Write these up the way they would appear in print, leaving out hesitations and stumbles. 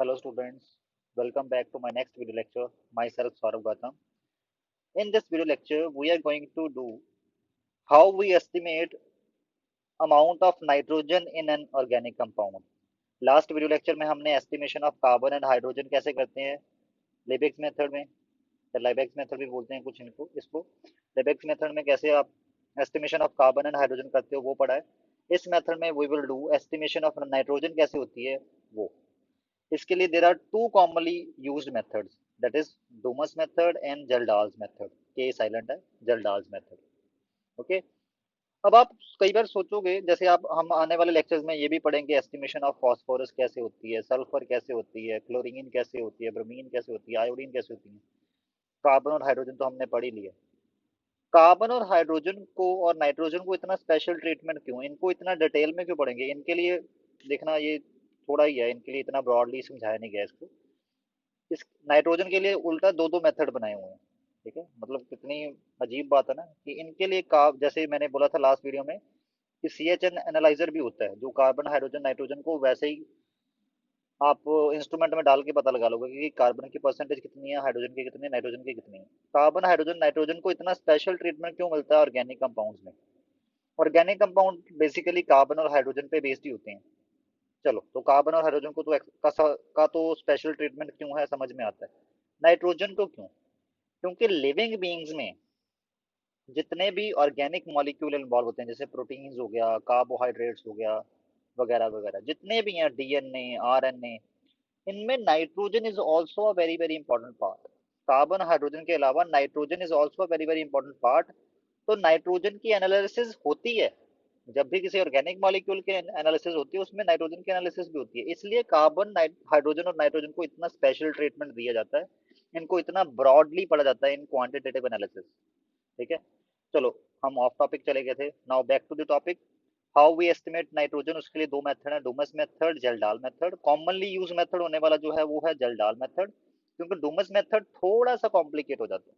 Hello students, welcome back to my next video lecture. Myself Saurabh Gautam. In this video lecture, we are going to do how we estimate amount of nitrogen in an organic compound. Last video lecture में हमने estimation of carbon and hydrogen कैसे करते हैं लेबेक्स method में, या लाइबेक्स method भी बोलते हैं कुछ इनको इसको। लेबेक्स मेथड में कैसे आप estimation of carbon and hydrogen करते हो वो पढ़ा है। इस मेथड में we will do estimation of nitrogen कैसे होती है वो। इसके लिए there are two commonly used methods, that is Dumas method and Kjeldahl's method. K silent है, जल्डाल्स मेथड। ओके। अब आप कई बार सोचोगे, जैसे आप हम आने वाले लेक्चर्स में ये भी पढ़ेंगे एस्टिमेशन ऑफ फास्फोरस कैसे होती है, सल्फर कैसे होती है, क्लोरीन कैसे होती है, ब्रोमीन कैसे होती है, आयोडीन कैसे होती है। कार्बन और हाइड्रोजन तो हमने पढ़ ही लिया। कार्बन और हाइड्रोजन को और नाइट्रोजन को इतना स्पेशल ट्रीटमेंट क्यों, इनको इतना डिटेल में क्यों पढ़ेंगे, इनके लिए देखना ये थोड़ा ही है, इनके लिए इतना ब्रॉडली समझाया नहीं गया इसको। इस नाइट्रोजन के लिए उल्टा दो दो मेथड बनाए हुए हैं। ठीक है, मतलब कितनी अजीब बात है ना कि इनके लिए का जैसे मैंने बोला था लास्ट वीडियो में कि CHN एनालाइजर भी होता है, जो कार्बन हाइड्रोजन नाइट्रोजन को वैसे ही आप इंस्ट्रूमेंट में डाल के पता लगा लोगे कि कार्बन की परसेंटेज कितनी है, हाइड्रोजन की कितनी है, नाइट्रोजन की कितनी है। कार्बन हाइड्रोजन नाइट्रोजन को इतना स्पेशल ट्रीटमेंट क्यों मिलता है ऑर्गेनिक कंपाउंड्स में। ऑर्गेनिक कंपाउंड बेसिकली कार्बन और हाइड्रोजन पे बेस्ड ही होते हैं। चलो, तो कार्बन और हाइड्रोजन को तो का तो स्पेशल ट्रीटमेंट क्यों है समझ में आता है। नाइट्रोजन को क्यों? क्योंकि लिविंग बीइंग्स में जितने भी ऑर्गेनिक मॉलिक्यूल इन्वॉल्व होते हैं, जैसे प्रोटीन्स हो गया, कार्बोहाइड्रेट्स हो गया, वगैरह वगैरह जितने भी हैं, DNA, RNA, इनमें nitrogen is also a very very important part. Carbon hydrogen के अलावा nitrogen is also a very very important part. तो नाइट्रोजन की एनालिसिस होती है, जब भी किसी ऑर्गेनिक मॉलिक्यूल की एनालिसिस होती है उसमें नाइट्रोजन की एनालिसिस भी होती है। इसलिए कार्बन हाइड्रोजन और नाइट्रोजन को इतना स्पेशल ट्रीटमेंट दिया जाता है, इनको इतना ब्रॉडली पढ़ा जाता है इन क्वांटिटेटिव एनालिसिस। ठीक है, चलो हम ऑफ टॉपिक चले गए थे, now back to the topic. How we estimate nitrogen, उसके लिए दो मेथड है, Dumas method, Kjeldahl method. Commonly use method होने वाला जो है वो है जल्डाल मेथड, क्योंकि डूमस मेथड थोड़ा सा कॉम्प्लिकेट हो जाता है।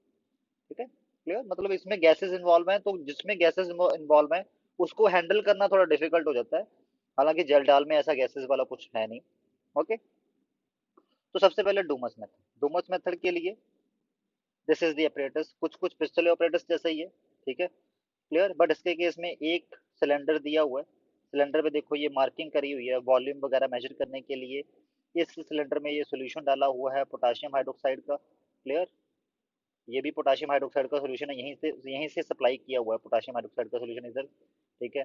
ठीक है, क्लियर, मतलब इसमें गैसेस इन्वॉल्व हैं, तो जिसमें गैसेस इन्वॉल्व हैं उसको हैंडल करना थोड़ा डिफिकल्ट हो जाता है। हालांकि जलडाल में ऐसा गैसेस वाला कुछ है नहीं। ओके, तो सबसे पहले डूमस मेथड। डूमस मेथड के लिए दिस इज द ऑपरेटर्स, कुछ कुछ पिस्टल ऑपरेटर्स जैसा ही है। ठीक है, क्लियर, बट इसके केस में एक सिलेंडर दिया हुआ है। सिलेंडर पे देखो ये मार्किंग करी हुई है वॉल्यूम वगैरह मेजर करने के लिए। इस सिलेंडर में ये सोल्यूशन डाला हुआ है पोटाशियम हाइड्रोक्साइड का। क्लियर, ये भी पोटाशियम हाइड्रोक्साइड का सोल्यूशन है, यहीं से सप्लाई किया हुआ है पोटाशियम हाइड्रोक्साइड का सोल्यूशन इधर। ठीक है,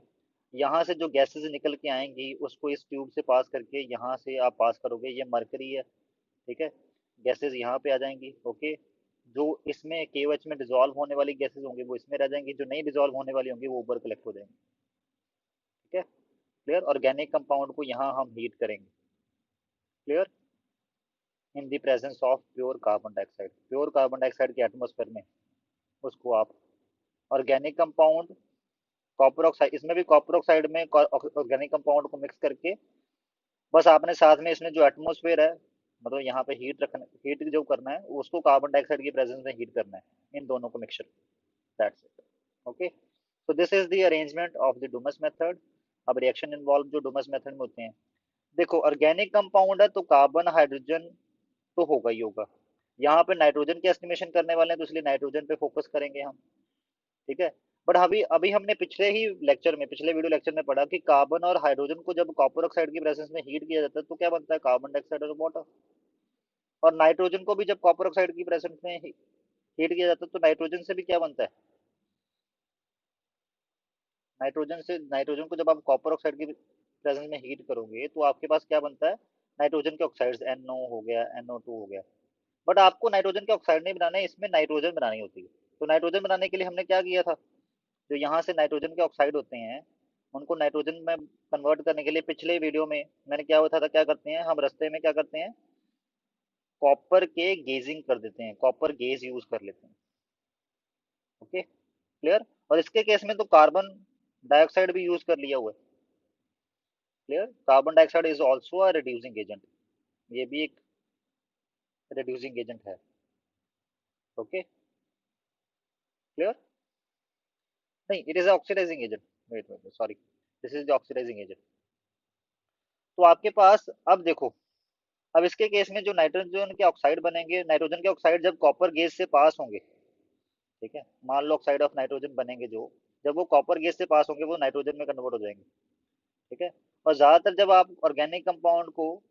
यहाँ से जो गैसेस निकल के आएंगी उसको इस ट्यूब से पास करके यहाँ से आप पास करोगे, ये मरकरी है। ठीक है, गैसेस यहाँ पे आ जाएंगी। ओके, जो इसमें KOH में डिजोल्व होने वाली गैसेस होंगी वो इसमें रह जाएंगी, जो नहीं डिजोल्व होने वाली होंगी वो ऊपर कलेक्ट हो जाएंगी। ठीक है, क्लियर। ऑर्गेनिक कंपाउंड को यहाँ हम हीट करेंगे। Clear, in the presence of pure carbon dioxide, pure carbon dioxide के एटमोस्फेयर में उसको आप ऑर्गेनिक कंपाउंड कॉपर ऑक्साइड, इसमें भी कॉपर ऑक्साइड में ऑर्गेनिक कंपाउंड को मिक्स करके बस आपने साथ में इसमें जो एटमोस्फेयर है, मतलब यहाँ पे हीट रखना, हीट जो करना है उसको कार्बन डाइऑक्साइड की प्रेजेंस में हीट करना है, इन दोनों को mixture. That's it. Okay, so this is the arrangement of the Dumas method। अब रिएक्शन इन्वॉल्व जो डुमस मेथड में होते हैं, देखो ऑर्गेनिक कंपाउंड है तो कार्बन हाइड्रोजन तो होगा ही होगा। यहाँ पे नाइट्रोजन की एस्टिमेशन करने वाले हैं तो इसलिए नाइट्रोजन पे फोकस करेंगे हम। ठीक है, बट अभी अभी हमने पिछले ही लेक्चर में, पिछले वीडियो लेक्चर में पढ़ा कि कार्बन और हाइड्रोजन को जब कॉपर ऑक्साइड की प्रेजेंस में हीट किया जाता है तो क्या बनता है, कार्बन डाइऑक्साइड और वाटर। और नाइट्रोजन को भी जब कॉपर ऑक्साइड की प्रेजेंस में हीट किया जाता है तो नाइट्रोजन से भी क्या बनता है, नाइट्रोजन से, नाइट्रोजन को जब आप कॉपर ऑक्साइड की प्रेजेंस में हीट करोगे तो आपके पास क्या बनता है, नाइट्रोजन के ऑक्साइड्स, NO हो गया, NO2 हो गया। बट आपको नाइट्रोजन के ऑक्साइड नहीं बनाना है, इसमें नाइट्रोजन बनानी होती है। तो नाइट्रोजन बनाने के लिए हमने क्या किया था, जो यहाँ से नाइट्रोजन के ऑक्साइड होते हैं उनको नाइट्रोजन में कन्वर्ट करने के लिए पिछले वीडियो में मैंने क्या बताया था, क्या करते हैं हम रास्ते में, क्या करते हैं, कॉपर के गेजिंग कर देते हैं, कॉपर गेज यूज कर लेते हैं। Okay, clear. और इसके केस में तो कार्बन डाइऑक्साइड भी यूज कर लिया हुआ है। Clear, carbon dioxide is also a reducing agent, ये भी एक रिड्यूसिंग एजेंट है। ओके, क्लियर, नहीं it is oxidising agent, wait wait sorry, this is the oxidising agent. तो आपके पास अब देखो, अब इसके केस में जो नाइट्रोजन के ऑक्साइड बनेंगे, नाइट्रोजन के ऑक्साइड जब कॉपर गैस से पास होंगे, ठीक है, मान लो ऑक्साइड ऑफ नाइट्रोजन बनेंगे जो, जब वो कॉपर गैस से पास होंगे वो नाइट्रोजन में कन्वर्ट हो जाएंगे, ठीक है। और ज्यादातर जब आप ऑर्गेनिक कंपाउंड को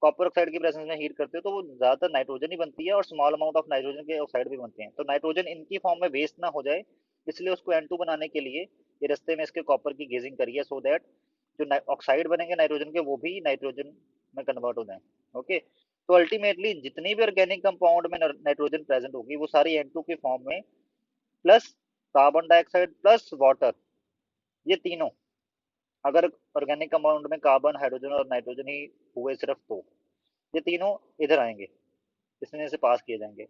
कॉपर ऑक्साइड की प्रेजेंस में हीट करते हो तो वो ज्यादातर नाइट्रोजन ही बनती है और स्मॉल अमाउंट ऑफ नाइट्रोजन के ऑक्साइड भी बनते हैं। तो नाइट्रोजन इनकी फॉर्म में वेस्ट ना हो जाए, इसलिए उसको N2 बनाने के लिए ये रास्ते में इसके कॉपर की गेजिंग करी है, सो दैट जो ऑक्साइड बनेंगे नाइट्रोजन के वो भी नाइट्रोजन में कन्वर्ट हो जाए। ओके, तो अल्टीमेटली जितनी भी ऑर्गेनिक कंपाउंड में नाइट्रोजन प्रेजेंट होगी वो सारी N2 की फॉर्म में, plus carbon dioxide plus water, ये तीनों, अगर ऑर्गेनिक कंपाउंड में कार्बन हाइड्रोजन और नाइट्रोजन ही हुए सिर्फ तो ये तीनों इधर आएंगे, इसमें से पास किए जाएंगे।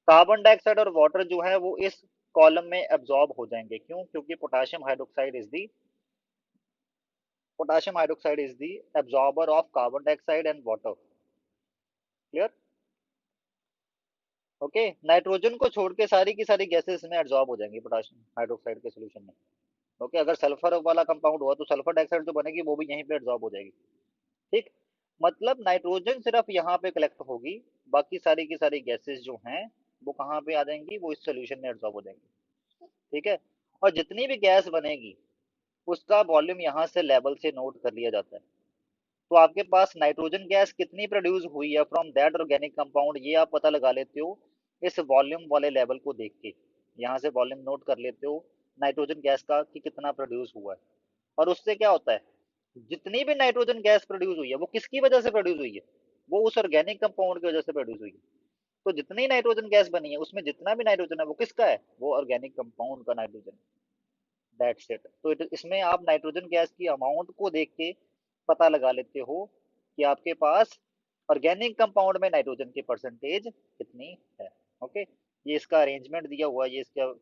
कार्बन डाइऑक्साइड और वाटर जो है वो इस कॉलम में एब्जॉर्ब हो जाएंगे, क्यों? क्योंकि potassium hydroxide is the absorber of carbon dioxide and water. Clear? Okay, nitrogen को छोड़ के सारी की सारी गैसेस में एब्जॉर्ब हो जाएंगी पोटाशियम हाइड्रोक्साइड के सोल्यूशन में। ओके, अगर सल्फर वाला कंपाउंड हुआ तो सल्फर डाइऑक्साइड जो बनेगी वो भी यहीं पे एब्जॉर्ब हो जाएगी। ठीक, मतलब नाइट्रोजन सिर्फ यहाँ पे कलेक्ट होगी, बाकी सारी की सारी गैसेस जो हैं वो कहाँ पे आ जाएंगी, वो इस सोल्यूशन में एब्जॉर्ब हो जाएंगी। ठीक है, और जितनी भी गैस बनेगी उसका वॉल्यूम यहाँ से लेवल से नोट कर लिया जाता है। तो आपके पास नाइट्रोजन गैस कितनी प्रोड्यूस हुई है फ्रॉम दैट ऑर्गेनिक कंपाउंड, ये आप पता लगा लेते हो इस वॉल्यूम वाले लेवल को देख के। यहाँ से वॉल्यूम नोट कर लेते हो नाइट्रोजन गैस का कि कितना प्रोड्यूस हुआ है। और उससे क्या होता है, जितनी भी नाइट्रोजन गैस प्रोड्यूस हुई है वो किसकी वजह से प्रोड्यूस हुई है, वो उस ऑर्गेनिक कंपाउंड की वजह से प्रोड्यूस हुई है। तो जितनी नाइट्रोजन गैस बनी है उसमें जितना भी नाइट्रोजन है वो किसका है, वो ऑर्गेनिक कंपाउंड का नाइट्रोजन। That's it. तो इसमें आप नाइट्रोजन गैस की अमाउंट को देख के पता लगा लेते हो कि आपके पास ऑर्गेनिक कंपाउंड में नाइट्रोजन की परसेंटेज कितनी है। ओके, ये इसका अरेंजमेंट दिया हुआ है, ये इसका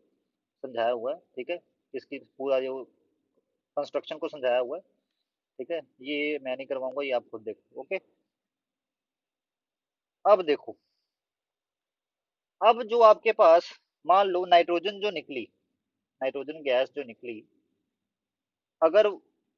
समझाया हुआ है, ठीक है, इसकी पूरा जो कंस्ट्रक्शन को समझाया हुआ है, ठीक है, ये मैं नहीं करवाऊंगा, ये आप खुद देखो। ओके, अब देखो, अब जो आपके पास, मान लो नाइट्रोजन जो निकली, नाइट्रोजन गैस जो निकली, अगर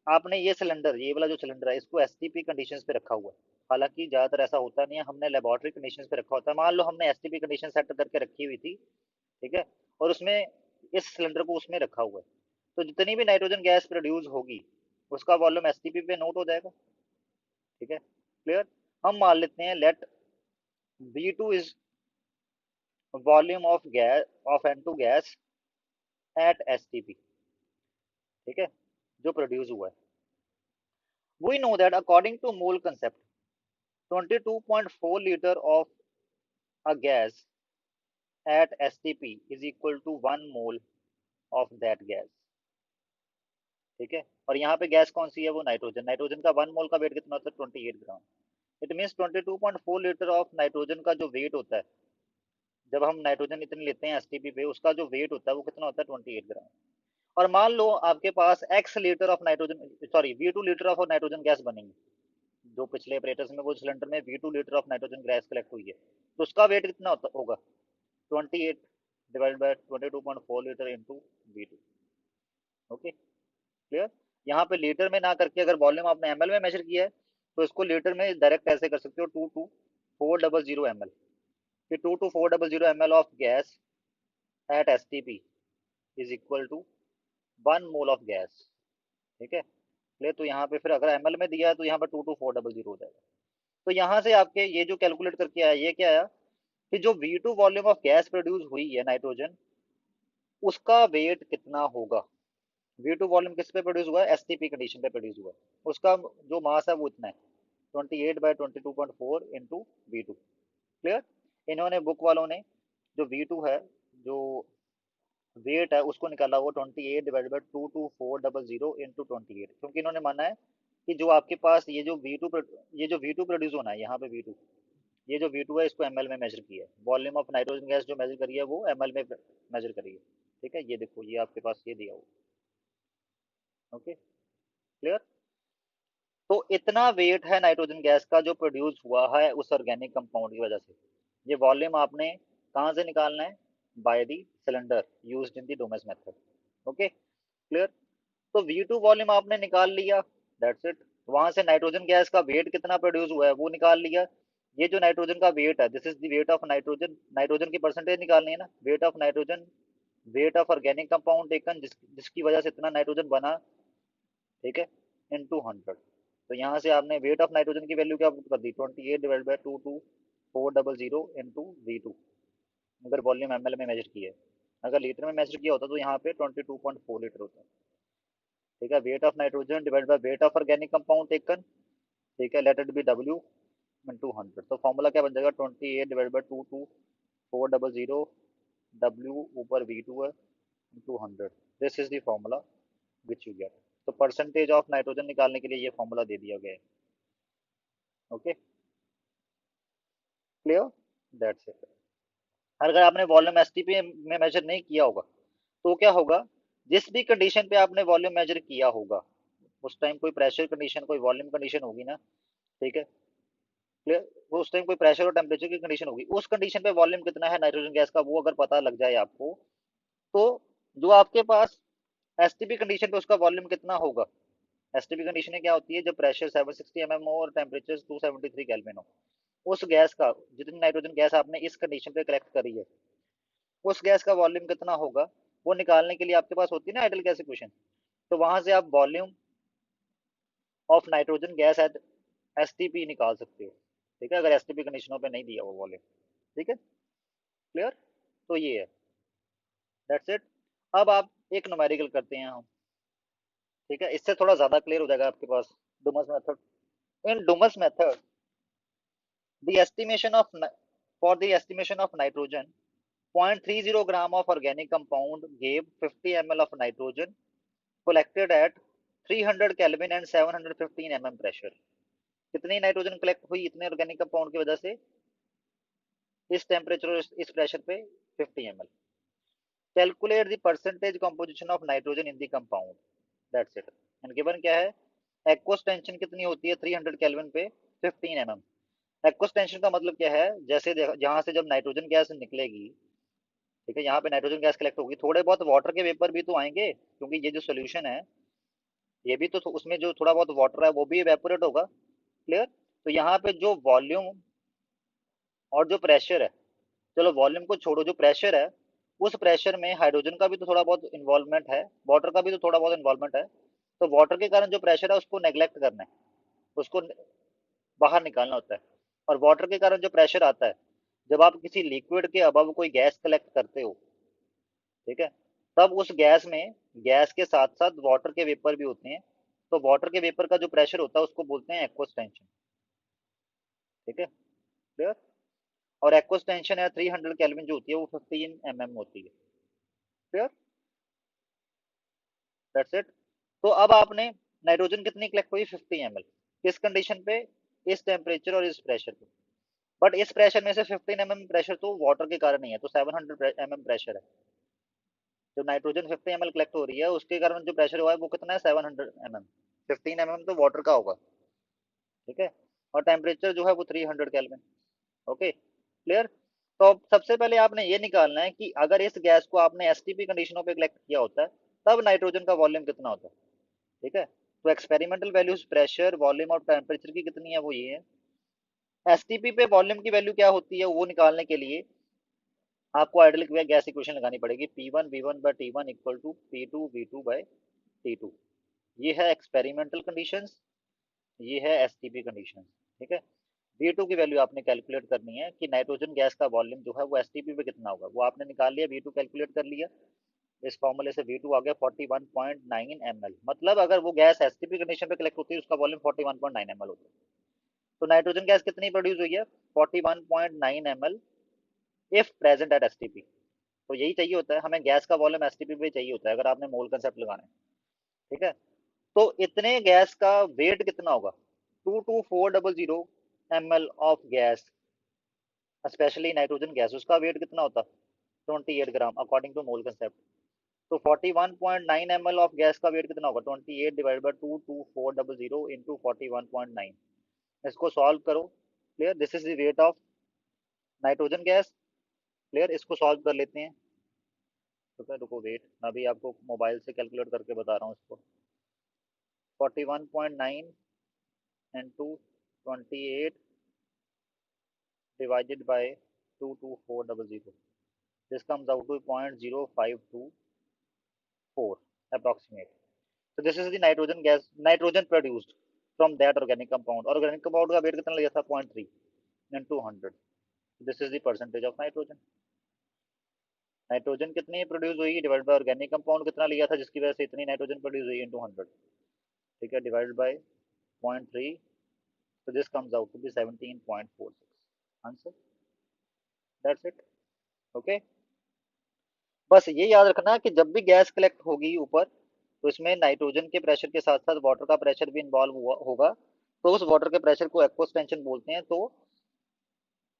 आपने ये सिलेंडर, ये वाला जो सिलेंडर है इसको एसटीपी कंडीशंस पे रखा हुआ है, हालांकि ज्यादातर ऐसा होता नहीं है, हमने लेबोरेटरी कंडीशंस पे रखा होता है, मान लो हमने एसटीपी कंडीशन सेट करके रखी हुई थी, ठीक है, और उसमें इस सिलेंडर को उसमें रखा हुआ है, तो जितनी भी नाइट्रोजन गैस प्रोड्यूस होगी उसका वॉल्यूम एसटीपी पे नोट हो जाएगा। ठीक है, क्लियर? हम मान लेते हैं let V2 is volume of gas of N2 gas at STP, ठीक है, जो प्रोड्यूस हुआ है। We know that according to mole concept, 22.4 liter of a gas at STP is equal to 1 mole of that gas। ठीक है, और यहाँ पे गैस कौन सी है, वो नाइट्रोजन। नाइट्रोजन का 1 मोल का वेट कितना होता है, 28 gram. It means 22.4 litre of nitrogen का जो वेट होता है, जब हम नाइट्रोजन इतनी लेते हैं एसटीपी पे, उसका जो वेट होता है वो कितना होता है, 28 ग्राम। और मान लो आपके पास x litre of nitrogen, sorry V2 litre of nitrogen gas बनेंगी, जो पिछले ऑपरेटर्स में वो सिलेंडर में V2 litre of nitrogen gas collect हुई है, तो उसका वेट कितना होता होगा, 28 divide by 22.4 litre into V2। Okay, clear? यहाँ पे लीटर में ना करके अगर वॉल्यूम आपने एमएल में मेजर किया है तो इसको लीटर में डायरेक्ट ऐसे कर सकते हो, 22400 ml, कि 22400 ml of gas at STP is equal to 1 mole of gas. ठीक है, ले तो यहाँ पे फिर अगर एमएल में दिया है तो यहाँ पर 22400 हो जाएगा। तो यहाँ से आपके ये जो कैलकुलेट करके आया, ये क्या आया कि जो V2 volume of gas produce हुई है नाइट्रोजन, उसका वेट कितना होगा। V2 वॉल्यूम किस पे प्रोड्यूस हुआ है, एसटीपी कंडीशन पे प्रोड्यूस हुआ है, उसका जो मास है वो इतना है, 28/22.4 इंटू V2। क्लियर? इन्होंने बुक वालों ने जो V2 है, जो वेट है उसको निकाला हुआ 28/22400 इंटू 28, क्योंकि इन्होंने माना है कि जो आपके पास ये जो V2 प्रोड्यूस होना है यहाँ पे V2, ये जो V2 है इसको एमएल में मेजर किया है, वॉल्यूम ऑफ नाइट्रोजन गैस जो मेजर करी है वो एमएल में मेजर करी है। ठीक है, ये देखो, ये आपके पास ये दिया हुआ। Okay, clear? तो इतना वेट है नाइट्रोजन गैस का जो प्रोड्यूस हुआ है उस ऑर्गेनिक कंपाउंड की वजह से। ये वॉल्यूम आपने कहाँ से निकालना है, by the cylinder used in the Dumas method. Okay, clear? तो V2 वॉल्यूम आपने निकाल लिया, दैट्स इट। वहां से नाइट्रोजन गैस का वेट कितना प्रोड्यूस हुआ है वो निकाल लिया, ये जो नाइट्रोजन का वेट है, this is the weight of nitrogen, nitrogen की परसेंटेज निकालनी है ना, weight of nitrogen, weight of organic compound taken, जिसकी वजह से इतना नाइट्रोजन बना, ठीक है, इनटू 100। तो यहाँ से आपने वेट ऑफ नाइट्रोजन की वैल्यू क्या कर दी, 28 डिवाइड बाई 22400 इंटू V2, अगर वॉल्यूम ml में मेजर किया है। अगर लीटर में मेजर किया होता तो यहाँ पे 22.4 लीटर होता। ठीक है, weight of nitrogen divide by weight of organic compound taken, ठीक है, let it be W into 100। तो फॉर्मूला क्या बन जाएगा, 28 डिवाइड बाई 22400, W ऊपर V2 है, into 100। This is the formula which you get. तो परसेंटेज ऑफ नाइट्रोजन निकालने के लिए ये फॉर्मूला दे दिया गया है। Okay, clear, that's it. अगर आपने वॉल्यूम एसटीपी में मेजर नहीं किया होगा तो क्या होगा, जिस भी कंडीशन पे आपने वॉल्यूम मेजर किया होगा उस टाइम कोई प्रेशर कंडीशन, कोई वॉल्यूम कंडीशन होगी ना, ठीक है, क्लियर, वो उस टाइम कोई प्रेशर और टेम्परेचर की कंडीशन होगी, उस कंडीशन पे वॉल्यूम कितना है नाइट्रोजन गैस का वो अगर पता लग जाए आपको, तो जो आपके पास एसटीपी कंडीशन पे उसका वॉल्यूम कितना होगा। एसटीपी कंडीशन क्या होती है, जब प्रेशर 760 mm हो और टेम्परेचर 273 केल्विन हो, उस गैस का, जितनी नाइट्रोजन गैस आपने इस कंडीशन पे कलेक्ट करी है, उस गैस का वॉल्यूम कितना होगा वो निकालने के लिए आपके पास होती है ना आइडल गैस इक्वेशन। तो वहां से आप volume of nitrogen gas at STP निकाल सकते हो। ठीक है, अगर एसटीपी कंडीशनों पे नहीं दिया वो वॉल्यूम। ठीक है, क्लियर। तो ये है, दैट्स इट। अब आप एक न्यूमेरिकल करते हैं हम, ठीक है, इससे थोड़ा ज्यादा क्लियर हो जाएगा आपके पास। Dumas method, in Dumas method the estimation of for the estimation of nitrogen, 0.30 gram of organic compound gave 50 ml of nitrogen collected at 300 Kelvin and 715 mm pressure। कितनी नाइट्रोजन कलेक्ट हुई इतने ऑर्गेनिक कंपाउंड की वजह से इस temperature और इस pressure पे, 50 ml। Calculate the percentage composition of nitrogen in the compound, that's it. And given क्या है, एक्वस टेंशन कितनी होती है 300 केल्विन पे 15 mm। एक्वस टेंशन का मतलब क्या है, जैसे जहां से जब नाइट्रोजन गैस निकलेगी, ठीक है, यहाँ पे नाइट्रोजन गैस कलेक्ट होगी, थोड़े बहुत वाटर के वेपर भी तो आएंगे, क्योंकि ये जो सोल्यूशन है ये भी तो उसमें जो थोड़ा बहुत वाटर है वो भी इवेपोरेट होगा, क्लियर। तो यहाँ पे जो वॉल्यूम और जो प्रेशर है, चलो वॉल्यूम को छोड़ो, जो प्रेशर है उस प्रेशर में हाइड्रोजन का भी तो थोड़ा बहुत इन्वॉल्वमेंट है, वाटर का भी तो थोड़ा बहुत इन्वॉल्वमेंट है। तो वाटर के कारण जो प्रेशर है उसको नेग्लेक्ट करना है, उसको बाहर निकालना होता है। और वाटर के कारण जो प्रेशर आता है, जब आप किसी लिक्विड के अबव कोई गैस कलेक्ट करते हो, ठीक है, तब उस गैस में गैस के साथ साथ वाटर के वेपर भी होते हैं। तो वाटर के वेपर का जो प्रेशर होता है उसको बोलते हैं एक्वस टेंशन। ठीक है, क्लियर। और एक्वस टेंशन है 300 केल्विन जो होती है वो 15 mm होती है, क्लियर, दैट्स इट। तो अब आपने नाइट्रोजन कितनी कलेक्ट हुई 50 ml, किस कंडीशन पे, इस टेम्परेचर और इस प्रेशर पे। बट इस प्रेशर में से 15 mm प्रेशर तो वाटर के कारण ही है, तो 700 mm प्रेशर है। जो नाइट्रोजन 50 ml कलेक्ट हो रही है उसके कारण जो प्रेशर हुआ है वो कितना है 700 mm, 15 mm तो वाटर का होगा, ठीक है। और टेम्परेचर जो है वो 300 केल्विन। Okay, clear. तो अब सबसे पहले आपने ये निकालना है कि अगर इस गैस को आपने एसटीपी कंडीशनों पे कलेक्ट किया होता है तब नाइट्रोजन का वॉल्यूम कितना होता है, ठीक है। तो एक्सपेरिमेंटल वैल्यूज प्रेशर, वॉल्यूम और टेम्परेचर की कितनी है वो ये है। एसटीपी पे वॉल्यूम की वैल्यू क्या होती है वो निकालने के लिए आपको आइडल गैस इक्वेशन लगानी पड़ेगी, P1 V1/T1 equal to P2 V2/T2। ये है एक्सपेरिमेंटल कंडीशंस, ये है एसटीपी कंडीशंस, ठीक है। V2 की वैल्यू आपने कैलकुलेट करनी है कि नाइट्रोजन गैस का वॉल्यूम जो है वो एसटीपी पे कितना होगा, वो आपने निकाल लिया, V2 कैलकुलेट कर लिया। इस फॉर्मूले से V2 आ गया 41.9 ml। मतलब अगर वो गैस एसटीपी कंडीशन पे कलेक्ट होती है उसका वॉल्यूम 41.9 ml होता है। तो नाइट्रोजन गैस कितनी प्रोड्यूस हुई है 41.9 ml if present at STP. तो यही चाहिए होता है हमें, गैस का वॉल्यूम एसटीपी पे चाहिए होता है अगर आपने मोल कंसेप्ट लगाना है, ठीक है। तो इतने गैस का वेट कितना होगा, 22400 ml of gas, specially nitrogen gas, उसका वेट कितना होता 28 ग्राम अकॉर्डिंग टू मोल कंसेप्ट। तो 41.9 ml ऑफ गैस का वेट कितना होगा, 28 डिवाइड बाई 22400 इंटू 41.9। इसको सॉल्व करो, clear, this is the weight of nitrogen gas, clear. इसको सॉल्व कर लेते हैं, तो रुको वेट, मैं अभी आपको मोबाइल से कैलकुलेट करके बता रहा हूँ इसको। 41.9 into 28 divided by 22400. This comes out to 0.0524 approximate. So this is the nitrogen gas, nitrogen produced from that organic compound. Organic compound का weight कितना लिया था? 0.3 into 100. This is the percentage of nitrogen. Nitrogen कितनी produce हुई divide by organic compound कितना लिया था जिसकी वजह से इतनी नाइट्रोजन प्रोड्यूस हुई इनटू 100. ठीक है, divided by 0.3. so this comes out to be 17.46. Answer, that's it. Okay, बस ये याद रखना कि जब भी गैस कलेक्ट होगी ऊपर तो इसमें नाइट्रोजन के प्रेशर के साथ साथ वाटर का प्रेशर भी इन्वॉल्व हुआ होगा. तो उस वाटर के प्रेशर को एक्वस टेंशन बोलते हैं. तो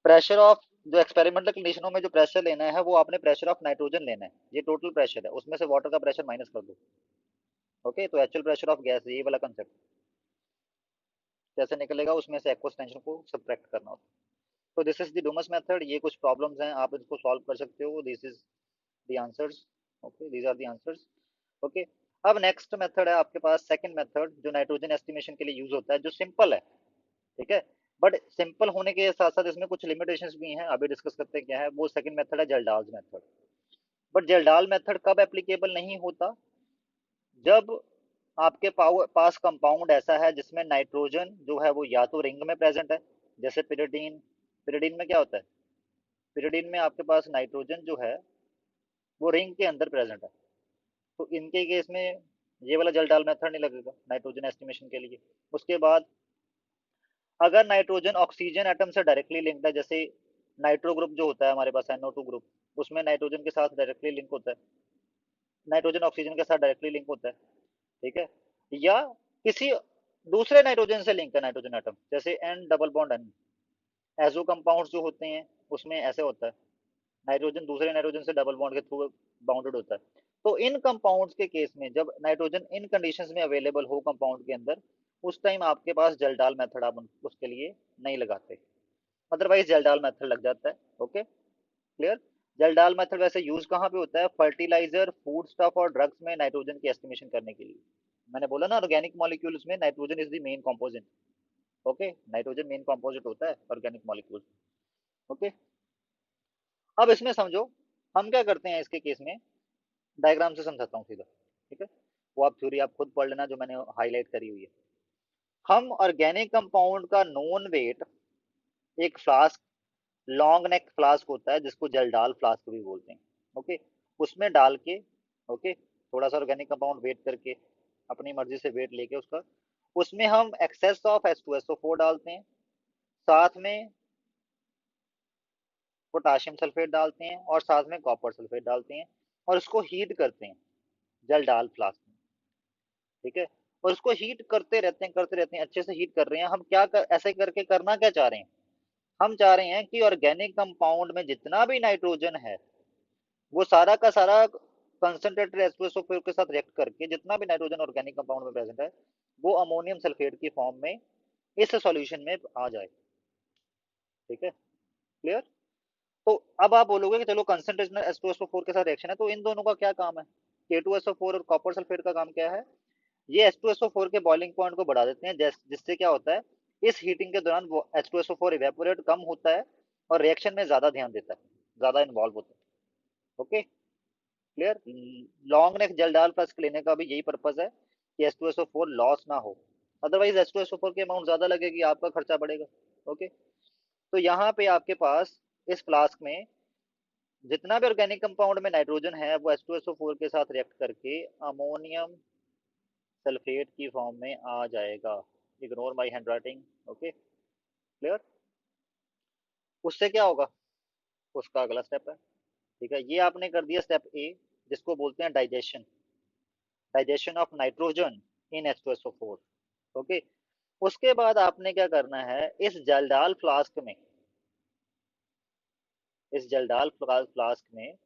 प्रेशर ऑफ, जो एक्सपेरिमेंटल कंडीशनों में जो प्रेशर लेना है वो आपने प्रेशर ऑफ नाइट्रोजन लेना है. ये टोटल प्रेशर है, उसमें से वाटर का प्रेशर माइनस कर दो. ओके, तो एक्चुअल प्रेशर ऑफ गैस, ये वाला कंसेप्ट कैसे निकलेगा, उसमें से एक्वस टेंशन को सब्ट्रैक्ट करना होता है. तो this is the Dumas method. ये कुछ प्रॉब्लम्स हैं, आप इसको सॉल्व कर सकते हो. This is the answers. Okay, these are the answers. Okay, अब नेक्स्ट मेथड है आपके पास, सेकंड मेथड, जो नाइट्रोजन एस्टिमेशन के लिए यूज होता है, जो सिंपल है. ठीक है, बट सिंपल होने के साथ साथ इसमें कुछ लिमिटेशंस भी हैं. अभी डिस्कस करते हैं क्या है. वो सेकंड मेथड है जल्डाल्स मेथड. बट जल्डाल मेथड कब एप्लीकेबल नहीं होता? जब आपके पास कंपाउंड ऐसा है जिसमें नाइट्रोजन जो है वो या तो रिंग में प्रेजेंट है, जैसे पिरिडीन. पिरिडीन में क्या होता है? पिरिडीन में आपके पास नाइट्रोजन जो है वो रिंग के अंदर प्रेजेंट है. तो इनके केस में ये वाला जल्डाल मेथड नहीं लगेगा नाइट्रोजन एस्टिमेशन के लिए. उसके बाद अगर नाइट्रोजन ऑक्सीजन एटम से डायरेक्टली लिंक्ड है, जैसे नाइट्रो ग्रुप जो होता है हमारे पास NO2 ग्रुप, उसमें नाइट्रोजन के साथ डायरेक्टली लिंक होता है, नाइट्रोजन ऑक्सीजन के साथ डायरेक्टली लिंक होता है. ठीक है, या किसी दूसरे नाइट्रोजन से लिंक है नाइट्रोजन एटम, जैसे N double bond N. Azo compounds जो होते हैं उसमें ऐसे होता है, नाइट्रोजन दूसरे नाइट्रोजन से डबल बॉन्ड के थ्रू बाउंडेड होता है. तो इन कंपाउंड्स के केस में जब नाइट्रोजन इन कंडीशंस में अवेलेबल हो कंपाउंड के अंदर, उस टाइम आपके पास जल्डाल मेथड आप उसके लिए नहीं लगाते, अदरवाइज जल्डाल मेथड लग जाता है. Okay, clear. जल्डाल मेथड वैसे यूज कहाँ पे होता है? फर्टिलाइजर, फूड स्टफ और ड्रग्स में नाइट्रोजन की एस्टिमेशन करने के लिए. मैंने बोला ना, ऑर्गेनिक मॉलिक्यूल्स में nitrogen is the main component. Okay, nitrogen main component होता है ऑर्गेनिक मॉलिक्यूल्स. ओके, अब इसमें समझो हम क्या करते हैं इसके केस में. डायग्राम से समझाता हूँ सीधा. ठीक है, वो आप थ्योरी आप खुद पढ़ लेना जो मैंने हाईलाइट करी हुई है. हम ऑर्गेनिक कंपाउंड का नोन वेट एक फ्लास्क, लॉन्ग नेक फ्लास्क होता है जिसको जलडाल फ्लास्क भी बोलते हैं. ओके, उसमें डाल के, ओके, थोड़ा सा ऑर्गेनिक कंपाउंड वेट करके, अपनी मर्जी से वेट लेके उसका, उसमें हम एक्सेस ऑफ H2SO4 डालते हैं, साथ में पोटाशियम सल्फेट डालते हैं और साथ में कॉपर सल्फेट डालते हैं और उसको हीट करते हैं जलडाल फ्लास्क में. ठीक है, और उसको हीट करते रहते हैं, अच्छे से हीट कर रहे हैं. हम क्या ऐसे करके करना क्या चाह रहे हैं? हम चाह रहे हैं कि ऑर्गेनिक कंपाउंड में जितना भी नाइट्रोजन है वो सारा का सारा कंसंट्रेटेड H2SO4 के साथ रिएक्ट करके जितना भी नाइट्रोजन ऑर्गेनिक कंपाउंड में प्रेजेंट है वो अमोनियम सल्फेट की फॉर्म में इस सॉल्यूशन में आ जाए. ठीक है, क्लियर. तो अब आप बोलोगे कि चलो कंसंट्रेशन H2SO4 के साथ रिएक्शन है, तो इन दोनों का क्या काम है? K2SO4 और कॉपर सल्फेट का काम क्या है? ये H2SO4 के बॉइलिंग पॉइंट को बढ़ा देते हैं, जिससे क्या होता है, इस हीटिंग के दौरान वो H2SO4 इवेपोरेट कम होता है और रिएक्शन में ज्यादा ध्यान देता है, ज्यादा इन्वॉल्व होता है. Okay, clear. Long neck Kjeldahl flask लेने का भी यही पर्पज है कि H2SO4 लॉस ना हो, अदरवाइज H2SO4 की अमाउंट ज्यादा लगेगी, आपका खर्चा बढ़ेगा. ओके, तो यहाँ पे आपके पास इस फ्लास्क में जितना भी ऑर्गेनिक कंपाउंड में नाइट्रोजन है वो H2SO4 के साथ रिएक्ट करके अमोनियम सल्फेट की फॉर्म में आ जाएगा. Ignore my hand writing. Okay, clear. उससे क्या होगा, उसका अगला स्टेप है. ठीक है, ये आपने कर दिया स्टेप ए, जिसको बोलते हैं digestion, digestion of nitrogen in H2SO4. Okay, उसके बाद आपने क्या करना है, इस जलडाल फ्लास्क में, इस जलडाल फ्लास्क में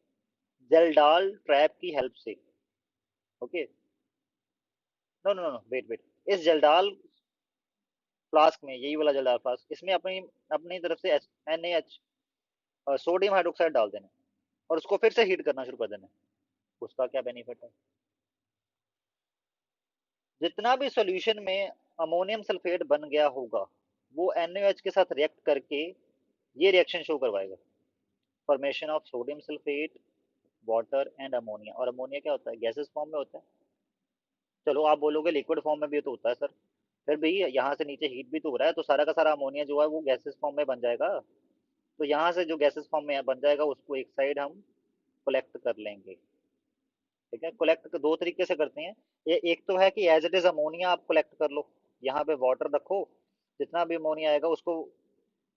जलडाल ट्रैप की हेल्प से, okay, no no no wait wait, इस जलडाल फ्लास्क में, यही वाला जलडाल फ्लास्क, इसमें अपनी अपनी तरफ से NaH, सोडियम हाइड्रोक्साइड डाल देना और उसको फिर से हीट करना शुरू कर देना. उसका क्या बेनिफिट है? जितना भी सॉल्यूशन में अमोनियम सल्फेट बन गया होगा वो NaOH के साथ रिएक्ट करके ये रिएक्शन शो करवाएगा, formation of sodium sulphate, water and ammonia. और अमोनिया क्या होता है, गैसेस फॉर्म में होता है। चलो आप बोलोगे लिक्विड फॉर्म में भी तो होता है सर, फिर भी यहाँ से नीचे हीट भी तो हो रहा है, तो सारा का सारा अमोनिया जो है वो गैसेस फॉर्म में बन जाएगा। तो यहाँ से जो गैसेस फॉर्म में बन जाएगा उसको एक साइड हम कलेक्ट कर लेंगे। ठीक है, कलेक्ट दो तरीके से करते हैं। ये एक तो है कि एज इट इज अमोनिया आप कलेक्ट कर लो, यहाँ पे वाटर रखो, जितना भी अमोनिया आएगा उसको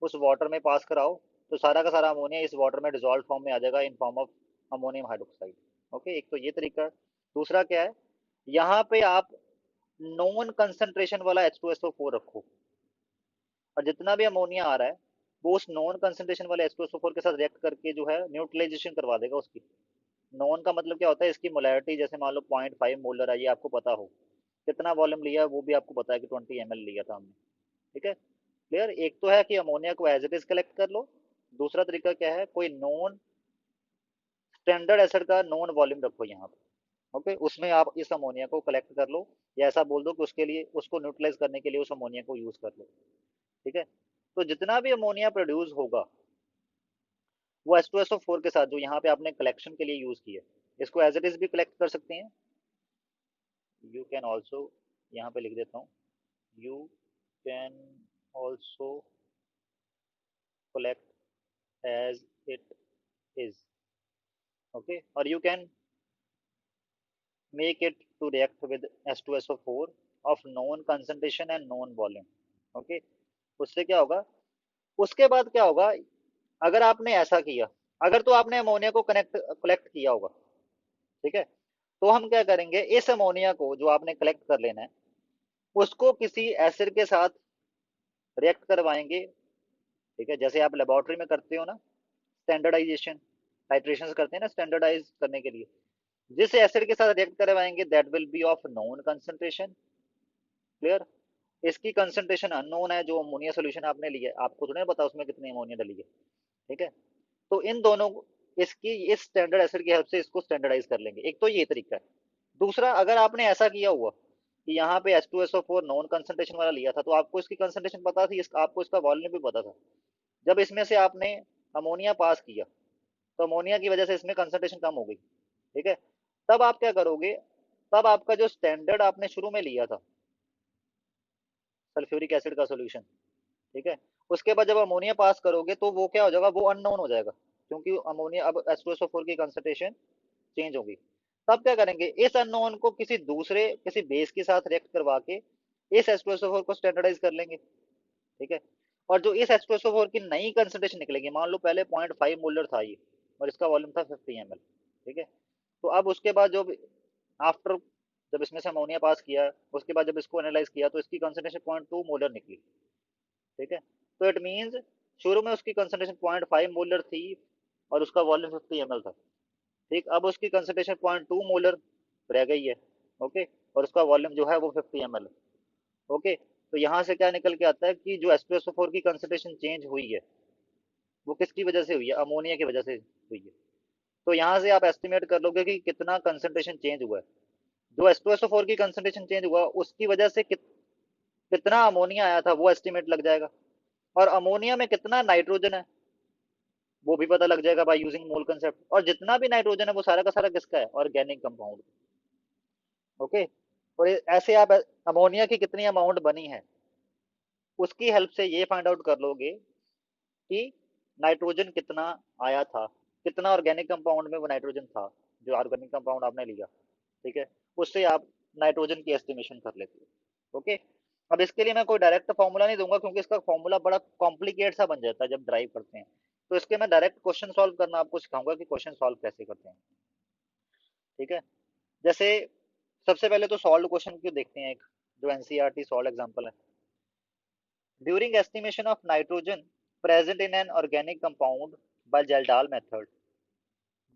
उस वाटर में पास कराओ, तो सारा का सारा अमोनिया इस वाटर में डिजोल्व फॉर्म में आ जाएगा in form of ammonium hydroxide. Okay, एक तो ये तरीका है। दूसरा क्या है, यहाँ पे आप नॉन कंसंट्रेशन वाला H2SO4 रखो, और जितना भी अमोनिया आ रहा है वो उस नॉन कंसंट्रेशन वाले H2SO4 के साथ रिएक्ट करके जो है न्यूट्रलाइजेशन करवा देगा उसकी। नॉन का मतलब क्या होता है, इसकी मोलैरिटी जैसे मान लो 0.5 मोलर है, ये आपको पता हो, कितना वॉल्यूम लिया है वो भी आपको पता है कि 20 ml लिया था हमने। ठीक है, क्लियर। एक तो है कि अमोनिया को एज इट इज कलेक्ट कर लो, दूसरा तरीका क्या है, कोई नॉन स्टैंडर्ड एसिड का नॉन वॉल्यूम रखो यहाँ पे। ओके, उसमें आप इस अमोनिया को कलेक्ट कर लो, या ऐसा बोल दो कि उसके लिए उसको न्यूट्रलाइज करने के लिए उस अमोनिया को यूज कर लो। ठीक है, तो जितना भी अमोनिया प्रोड्यूस होगा वो H2SO4 के साथ जो यहाँ पे आपने कलेक्शन के लिए यूज किया, इसको एज इट इज भी कलेक्ट कर सकते हैं। यू कैन ऑल्सो, यहाँ पे लिख देता हूँ, you can also collect as it is. Okay, और you can make it to react with H2SO4 of known concentration and known volume। Okay, उससे क्या होगा, उसके बाद क्या होगा, अगर आपने ऐसा किया, अगर तो आपने अमोनिया को कनेक्ट कलेक्ट किया होगा, ठीक है, तो हम क्या करेंगे, इस अमोनिया को जो आपने कलेक्ट कर लेना है उसको किसी एसिड के साथ रिएक्ट करवाएंगे। ठीक है, जैसे आप लेबोरेटरी में करते हो ना, स्टैंडर्डाइजेशन, टाइट्रेशन करते हैं ना स्टैंडर्डाइज करने के लिए, जिस एसिड के साथ रिएक्ट करवाएंगे that will be of known concentration. Clear, इसकी कंसंट्रेशन अननोन है, जो अमोनिया सोल्यूशन आपने लिया है आपको थोड़ा पता उसमें कितनी अमोनिया डली है। ठीक है, तो इन दोनों इसकी इस स्टैंडर्ड एसिड की हेल्प से इसको स्टैंडर्डाइज कर लेंगे, एक तो ये तरीका है। दूसरा, अगर आपने ऐसा किया हुआ कि यहाँ पे H2SO4 नॉन कंसंट्रेशन वाला लिया था, तो आपको इसकी कंसंट्रेशन पता थी, आपको इसका वॉल्यूम भी पता था। जब इसमें से आपने अमोनिया पास किया तो अमोनिया की वजह से इसमें कंसंट्रेशन कम हो गई। ठीक है, तब आप क्या करोगे, तब आपका जो स्टैंडर्ड आपने शुरू में लिया था सल्फ्यूरिक एसिड का सोल्यूशन, ठीक है, उसके बाद जब अमोनिया पास करोगे तो वो क्या हो जाएगा, वो अननोन हो जाएगा, क्योंकि अमोनिया अब H2SO4 की कंसंट्रेशन चेंज होगी। तब क्या करेंगे, इस अननोन को किसी दूसरे किसी बेस के साथ रिएक्ट करवा के इस H2SO4 को स्टैंडर्डाइज कर लेंगे। ठीक है, और जो इस H2SO4 की नई कंसंट्रेशन निकलेगी, मान लो पहले 0.5 मोलर था ये और इसका वॉल्यूम था 50 ml। ठीक है, तो अब उसके बाद जो आफ्टर, जब इसमें से अमोनिया पास किया उसके बाद जब इसको एनालाइज किया तो इसकी कंसंट्रेशन 0.2 मोलर निकली। ठीक है, तो इट मीन्स शुरू में उसकी कंसंट्रेशन 0.5 मोलर थी और उसका वॉल्यूम 50 ml था। ठीक, अब उसकी कंसंट्रेशन 0.2 मोलर रह गई है। ओके, और उसका वॉल्यूम जो है वो 50 ml है। ओके, तो यहाँ से क्या निकल के आता है कि जो H2SO4 की कंसंट्रेशन चेंज हुई है वो किसकी वजह से हुई है, अमोनिया की वजह से हुई है। तो यहाँ से आप एस्टिमेट कर लोगे कि कितना कंसंट्रेशन चेंज हुआ है। जो H2SO4 की कंसंट्रेशन चेंज हुआ उसकी वजह से कितना अमोनिया आया था वो एस्टिमेट लग जाएगा, और अमोनिया में कितना नाइट्रोजन है वो भी पता लग जाएगा बाय यूजिंग मोल कंसेप्ट, और जितना भी नाइट्रोजन है वो सारा का सारा किसका है, ऑर्गेनिक कंपाउंड। ओके, और ऐसे आप अमोनिया की कितनी अमाउंट बनी है उसकी हेल्प से ये फाइंड आउट कर लोगे कि नाइट्रोजन कितना आया था, कितना ऑर्गेनिक कंपाउंड में वो नाइट्रोजन था जो ऑर्गेनिक कंपाउंड आपने लिया। ठीक है, उससे आप नाइट्रोजन की एस्टिमेशन कर लेते हो। ओके, अब इसके लिए मैं कोई डायरेक्ट फॉर्मूला नहीं दूंगा क्योंकि इसका फॉर्मूला बड़ा कॉम्प्लिकेट सा बन जाता है जब ड्राइव करते हैं, तो इसके मैं डायरेक्ट क्वेश्चन सॉल्व करना आपको सिखाऊंगा कि क्वेश्चन सॉल्व कैसे करते हैं। ठीक है, जैसे सबसे पहले तो सॉल्व क्वेश्चन क्यों देखते हैं, एक जो एनसीईआरटी सॉल्व एग्जांपल है। During estimation of nitrogen present in an organic compound by Geldahl method,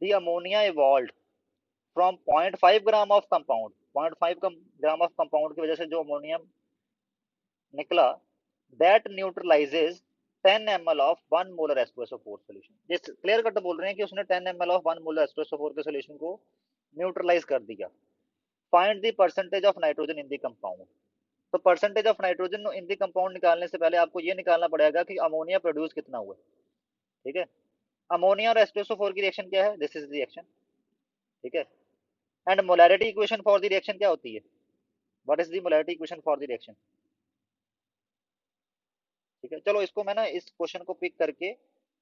the ammonia evolved from 0.5 gram of compound, 0.5 gram of compound की वजह से जो अमोनियम निकला, that neutralizes 10 ml of 1 molar H2SO4 solution। ये clear cut बोल रहे हैं कि उसने 10 ml of 1 molar H2SO4 के सोल्यूशन को न्यूट्रलाइज कर दिया। Find the percentage of nitrogen in the compound. तो percentage of nitrogen in the compound निकालने से पहले आपको ये निकालना पड़ेगा कि अमोनिया प्रोड्यूस कितना हुआ है। ठीक है। अमोनिया और H2SO4 की रिएक्शन क्या है, दिस इज रिएक्शन, ठीक है। And molarity equation for the reaction क्या होती है, what is the molarity equation for the reaction, ठीक है। चलो इसको मैं ना इस क्वेश्चन को पिक करके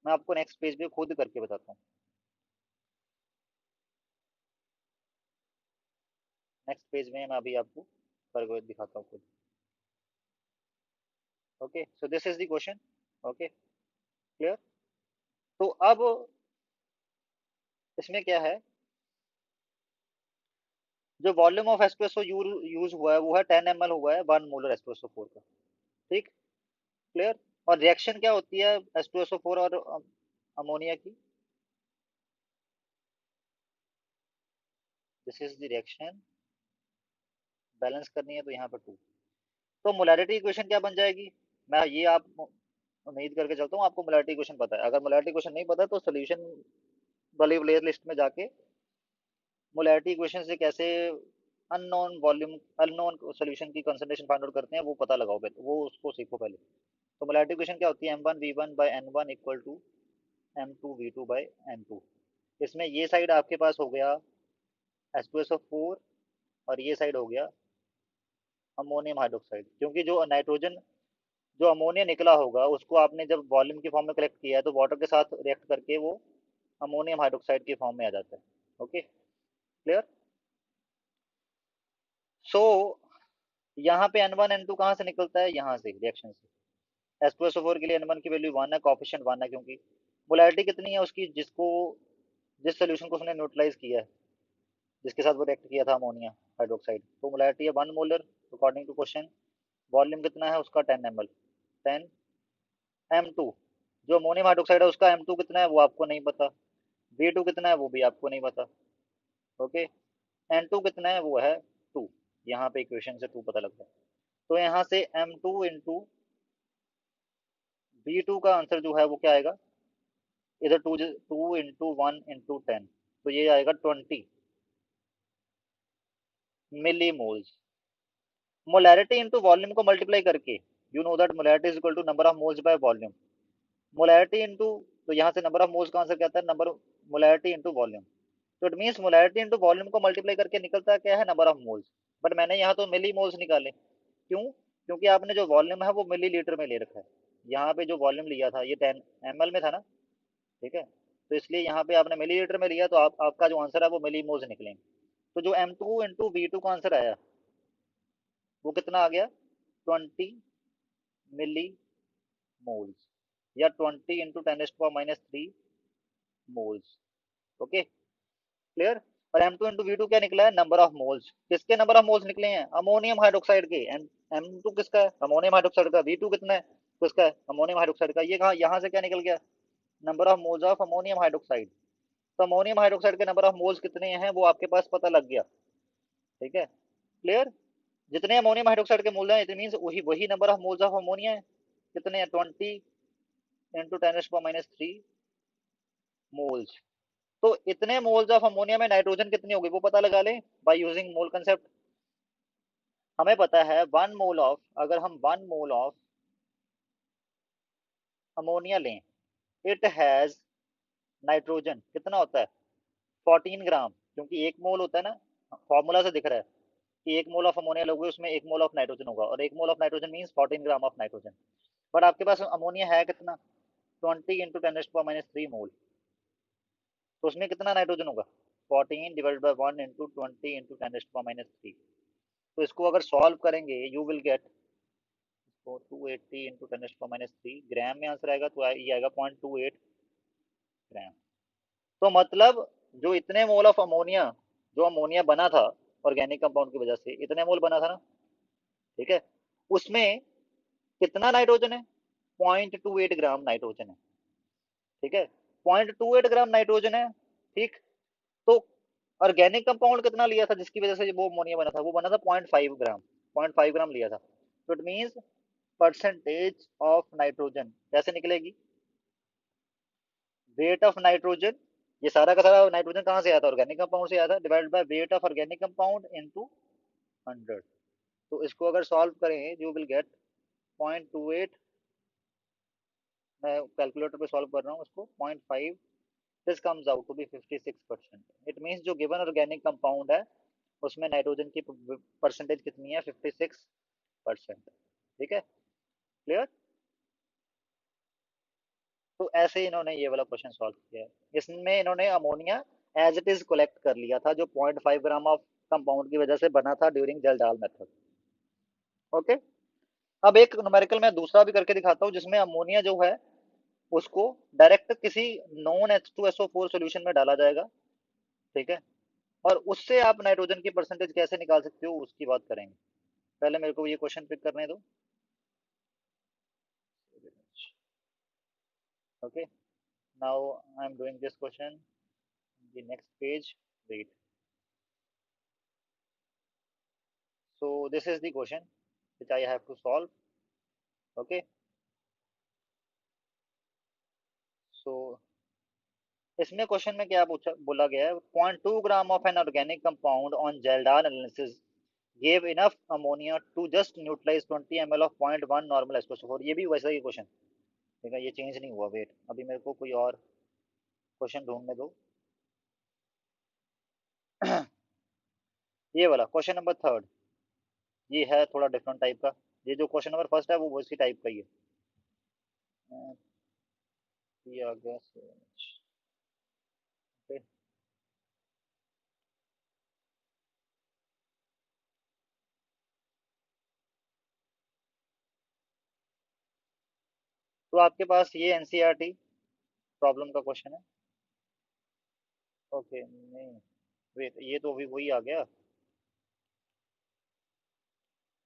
मैं आपको नेक्स्ट पेज पे खुद करके बताता हूँ। नेक्स्ट पेज में मैं अभी आपको करके दिखाता हूँ खुद। Okay, so this is the question. Okay, clear. तो अब इसमें क्या है, जो वॉल्यूम ऑफ H2SO यूज हुआ है वो है 10 ml हुआ है 1 मोलर H2SO4 का, ठीक, क्लियर। और रिएक्शन क्या होती है H2SO4 और अमोनिया की, this is the reaction, balance करनी है तो यहाँ पर 2। तो मोलैरिटी इक्वेशन क्या बन जाएगी, मैं ये आप उम्मीद करके चलता हूँ आपको मोलैरिटी इक्वेशन पता है। अगर मोलैरिटी इक्वेशन नहीं पता तो सोल्यूशन वाली प्लेयर लिस्ट में जाके मोलैरिटी इक्वेशन से कैसे अननोन वॉल्यूम अननोन सॉल्यूशन की कंसंट्रेशन फाइंड आउट करते हैं वो पता लगाओ पहले, वो उसको सीखो पहले। तो मोलैरिटी इक्वेशन क्या होती है, M1V1/N1 इक्वल टू M2V2/N2। इसमें ये साइड आपके पास हो गया H2SO4 और ये साइड हो गया अमोनियम हाइड्रोक्साइड, क्योंकि जो नाइट्रोजन जो अमोनिया निकला होगा उसको आपने जब वॉल्यूम की फॉर्म में कलेक्ट किया है तो वाटर के साथ रिएक्ट करके वो अमोनियम हाइड्रोक्साइड की फॉर्म में आ जाता है। Okay, clear. सो यहाँ पे N1 N2 कहाँ से निकलता है, यहाँ से रिएक्शन से। H2SO4 के लिए N1 की वैल्यू 1 है, कॉफिशिएंट 1 है, क्योंकि मोलैरिटी कितनी है उसकी, जिस सोल्यूशन को उसने न्यूट्रलाइज किया है, जिसके साथ वो रिएक्ट किया था अमोनिया हाइड्रोक्साइड, तो मोलैरिटी है 1 molar according to question. Volume कितना है उसका 10 ml, 10 M2। जो अमोनियम हाइड्रोक्साइड है उसका M2 कितना है वो आपको नहीं पता, V2 कितना है वो भी आपको नहीं पता। ओके, N2 कितना है वो है 2, यहाँ पे इक्वेशन से 2 पता लगता है। तो यहाँ से M2 इंटू V2 का आंसर जो है वो क्या आएगा, इधर 2 इंटू 1 इंटू 10, तो ये आएगा 20 millimoles. Molarity into volume को मल्टीप्लाई करके, you know that molarity is equal to number of moles by volume. Molarity into, तो यहाँ से नंबर ऑफ मोल्स का आंसर क्या आता है, नंबर मोलैरिटी इंटू वॉल्यूम। तो it means molarity into volume को मल्टीप्लाई करके निकलता क्या है, नंबर ऑफ मोल्स। बट मैंने यहाँ तो मिली मोल्स निकाले, क्यों, क्योंकि आपने जो वॉल्यूम है वो मिली लीटर में ले रखा है। यहाँ पे जो वॉल्यूम लिया था ये 10 ml में था ना, ठीक है। तो इसलिए यहाँ पे आपने मिली लीटर में लिया तो आपका जो आंसर है वो मिली मोल्स निकलेंगे। तो जो M2 इंटू V2 का आंसर आया वो कितना आ गया, 20 मिली मोल्स, या 20 इंटू 10⁻³ मोल्स। Okay, clear. और M2 इंटू V2 क्या निकला है, नंबर ऑफ मोल्स। किसके नंबर ऑफ मोल्स निकले हैं, अमोनियम हाइड्रोक्साइड के। M2 किसका है, अमोनियम हाइड्रोक्साइड का। V2 कितना है, किसका है, अमोनियम हाइड्रोक्साइड का। ये कहा यहाँ से क्या निकल गया, number of moles of ammonium hydroxide. तो अमोनियम हाइड्रोक्साइड के नंबर ऑफ मोल्स कितने हैं वो आपके पास पता लग गया, ठीक है, क्लियर। जितने अमोनियम हाइड्रोक्साइड के मोल हैं इट मीन वही वही number of moles of ammonia है। कितने हैं, 20 इंटू 10⁻³ मोल्स। तो इतने मोल्स ऑफ अमोनिया में नाइट्रोजन कितनी होगी वो पता लगा लें बाय यूजिंग मोल कंसेप्ट। हमें पता है 1 मोल ऑफ, अगर हम 1 मोल ऑफ अमोनिया लें, इट हैज नाइट्रोजन कितना होता है, 14 ग्राम, क्योंकि 1 मोल होता है ना, फॉर्मूला से दिख रहा है कि 1 मोल ऑफ अमोनिया लोगे उसमें 1 मोल ऑफ नाइट्रोजन होगा, और 1 mole of nitrogen means 14 gram of nitrogen. But आपके पास अमोनिया है कितना, 20 इंटू 10⁻³ मोल। तो उसमें कितना नाइट्रोजन होगा, 14 डिवाइड बाई 1 इंटू 20 इंटू 10⁻³। तो इसको अगर सॉल्व करेंगे यू विल गेट, तो 280 इंटू 10⁻³ ग्राम में आंसर आएगा, तो ये आएगा 0.28 ग्राम। तो मतलब जो इतने मोल ऑफ अमोनिया, जो अमोनिया बना था ऑर्गेनिक कंपाउंड की वजह से, इतने मोल बना था ना, ठीक है, उसमें कितना नाइट्रोजन है, 0.28 ग्राम नाइट्रोजन है, ठीक है, 0.28 ग्राम नाइट्रोजन है, ठीक। तो ऑर्गेनिक कंपाउंड कितना लिया था जिसकी वजह से वो अमोनिया बना था, वो बना था 0.5 ग्राम, 0.5 ग्राम लिया था। तो it means percentage of nitrogen कैसे निकलेगी, वेट ऑफ नाइट्रोजन, ये सारा का सारा नाइट्रोजन कहाँ से आया था, ऑर्गेनिक कंपाउंड से आया था, divide by weight of organic compound into 100। तो इसको अगर सॉल्व करें यू विल गेट 0.28 मैं कैलकुलेटर पे सॉल्व कर रहा हूँ उसको, 0.5, this comes out to be 56%। It means जो गिवन ऑर्गेनिक कंपाउंड है उसमें नाइट्रोजन की परसेंटेज कितनी है, 56%। ठीक है, क्लियर। तो ऐसे इन्होंने ये वाला क्वेश्चन सॉल्व किया है। इसमें इन्होंने ammonia as it is collect कर लिया था, जो 0.5 ग्राम ऑफ कंपाउंड की वजह से बना था ड्यूरिंग जलडाल मेथड। ओके। अब एक न्यूमेरिकल मैं दूसरा भी करके दिखाता हूँ, जिसमें अमोनिया जो है उसको डायरेक्ट किसी नॉन H2SO4 सॉल्यूशन में डाला जाएगा। ठीक है, और उससे आप नाइट्रोजन की परसेंटेज कैसे निकाल सकते हो उसकी बात करेंगे। पहले मेरे को ये क्वेश्चन पिक करने दो। Okay, now I am doing this question, the next page, wait. So this is the question which I have to solve. Okay, so इसमें क्वेश्चन में क्या पूछा बोला गया है, 0.2 gram of an organic compound on Kjeldahl analysis gave enough ammonia to just neutralize 20 ml of 0.1 normal H2SO4। ये भी वैसा ही क्वेश्चन। ठीक है, ये चेंज नहीं हुआ। वेट, अभी मेरे को कोई और क्वेश्चन ढूंढने दो। ये वाला क्वेश्चन नंबर थर्ड, ये है थोड़ा डिफरेंट टाइप का। ये जो क्वेश्चन नंबर फर्स्ट है वो उसी टाइप का ही है। दिया गया तो आपके पास ये एनसीईआरटी प्रॉब्लम का क्वेश्चन है। ओके, नहीं, वेट, ये तो अभी वही आ गया।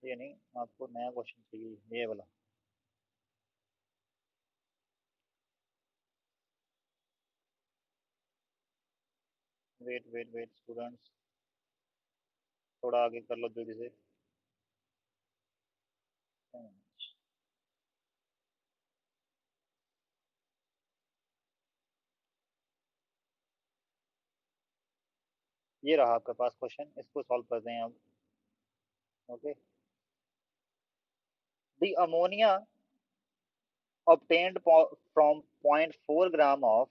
ये नहीं, आपको नया क्वेश्चन चाहिए, ये वाला। वेट वेट वेट स्टूडेंट्स, थोड़ा आगे कर लो जल्दी से। ये रहा आपके पास क्वेश्चन, इसको सॉल्व करते हैं अब। Okay, the ammonia obtained from 0.4 gram of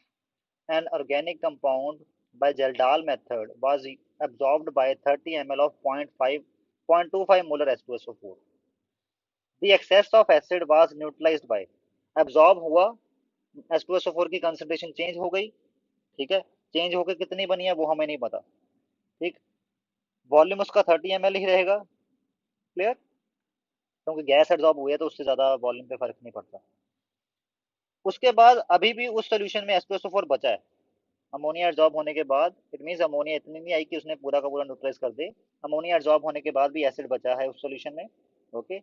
an organic compound by Geldal method was absorbed by 30 ml of 0.25 molar H2SO4। The excess of acid was neutralized by, absorb हुआ, H2SO4 की concentration change हो गई। ठीक है, change होकर कितनी बनी है वो हमें नहीं पता। ठीक, वॉल्यूम उसका 30 ml ही रहेगा। क्लियर, क्योंकि गैस एब्जॉर्ब हुई है तो उससे ज्यादा वॉल्यूम पे फर्क नहीं पड़ता। उसके बाद अभी भी उस सोल्यूशन में H2SO4 बचा है। अमोनिया एब्जॉर्ब होने के बाद, इट मींस अमोनिया इतनी नहीं आई कि उसने पूरा का पूरा न्यूट्रलाइज कर दे। अमोनिया एब्जॉर्ब होने के बाद भी एसिड बचा है उस सॉल्यूशन में। Okay,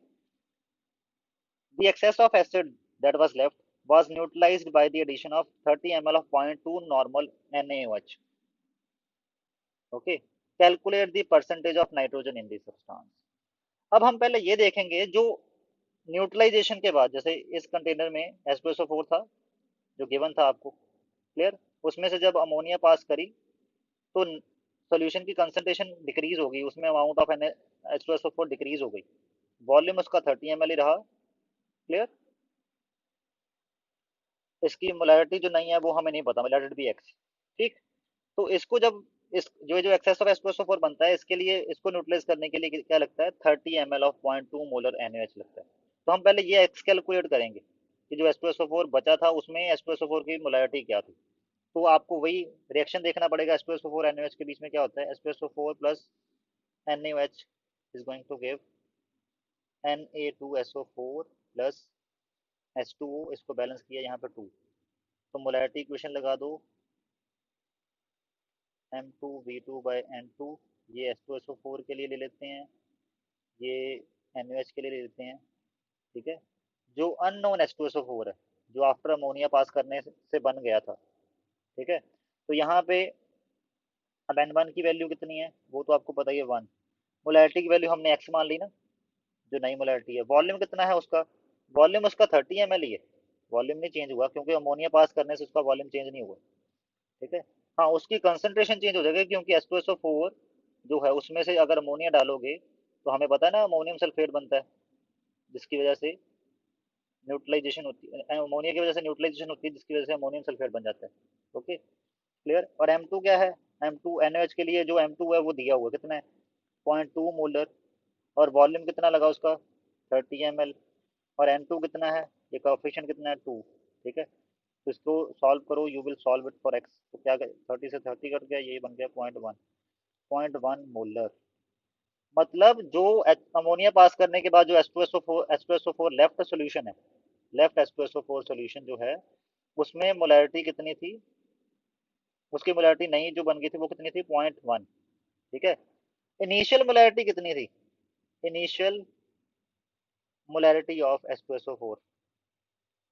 the excess of acid that was left was neutralized by the addition of 30 ml of 0.2 normal NaOH। Okay, calculate the percentage of nitrogen in this substance. अब हम पहले ये देखेंगे जो न्यूट्रलाइजेशन के बाद, जैसे इस कंटेनर में H2SO4 था जो गिवन था आपको। क्लियर, उसमें से जब अमोनिया पास करी तो सॉल्यूशन की कंसंट्रेशन डिक्रीज हो गई, उसमें अमाउंट ऑफ H2SO4 डिक्रीज हो गई। वॉल्यूम उसका 30 ml ही रहा। क्लियर, इसकी मोलैरिटी जो नहीं है वो हमें नहीं पता, लेट इट बी एक्स। ठीक, तो इसको जब इस जो जो एक्सेस ऑफ H2SO4 बनता है, इसके लिए इसको न्यूट्रलाइज करने के लिए क्या लगता है, 30 ml ऑफ 0.2 मोलर NaOH लगता है। तो हम पहले ये एक्स कैलकुलेट करेंगे कि जो H2SO4 बचा था उसमें H2SO4 की मोलैरिटी क्या थी। तो आपको वही रिएक्शन देखना पड़ेगा, H2SO4 NaOH के बीच में क्या होता है, H2SO4 plus NaOH is going to give Na2SO4 plus H2O, इसको बैलेंस किया यहाँ पे 2। तो मोलैरिटी इक्वेशन लगा दो, M2V2/N2। ये H2SO4 के लिए ले लेते हैं, ये NaOH के लिए ले लेते हैं। ठीक है, जो अननोन H2SO4 है, जो आफ्टर अमोनिया पास करने से बन गया था। ठीक है, तो यहाँ पे अब N1 की वैल्यू कितनी है वो तो आपको पता ही है, 1। मोलैरिटी की वैल्यू हमने x मान ली ना, जो नई मोलैरिटी है। वॉल्यूम कितना है उसका, वॉल्यूम उसका 30 ml ही है। वॉल्यूम नहीं चेंज हुआ क्योंकि अमोनिया पास करने से उसका वॉल्यूम चेंज नहीं हुआ। ठीक है, हाँ, उसकी कंसंट्रेशन चेंज हो जाएगी क्योंकि H2SO4 जो है उसमें से अगर अमोनिया डालोगे तो हमें पता है ना अमोनियम सल्फेट बनता है, जिसकी वजह से न्यूट्रलाइजेशन होती है, अमोनिया की वजह से न्यूट्रलाइजेशन होती है, जिसकी वजह से अमोनियम सल्फेट बन जाता है। Okay, clear. और M2 क्या है? M2 NaOH के लिए जो M2 है वो दिया हुआ कितना है? 0.2 मोलर। और वॉल्यूम कितना लगा उसका? 30 ml। और N2 कितना है? ये कोएफिशिएंट कितना है? 2। ठीक है, तो इसको सॉल्व करो, you will solve it for x. तो क्या 30 से 30 कट गया, ये बन गया 0.1। 0.1 मोलर। मतलब जो अमोनिया पास करने के बाद जो H2SO4 लेफ्ट सोल्यूशन है, लेफ्ट H2SO4 सोल्यूशन जो है, उसमें मोलैरिटी कितनी थी? उसकी मोलैरिटी नई जो बन गई थी वो कितनी थी? 0.1। ठीक है। इनिशियल मोलैरिटी कितनी थी? इनिशियल मोलैरिटी ऑफ H2SO4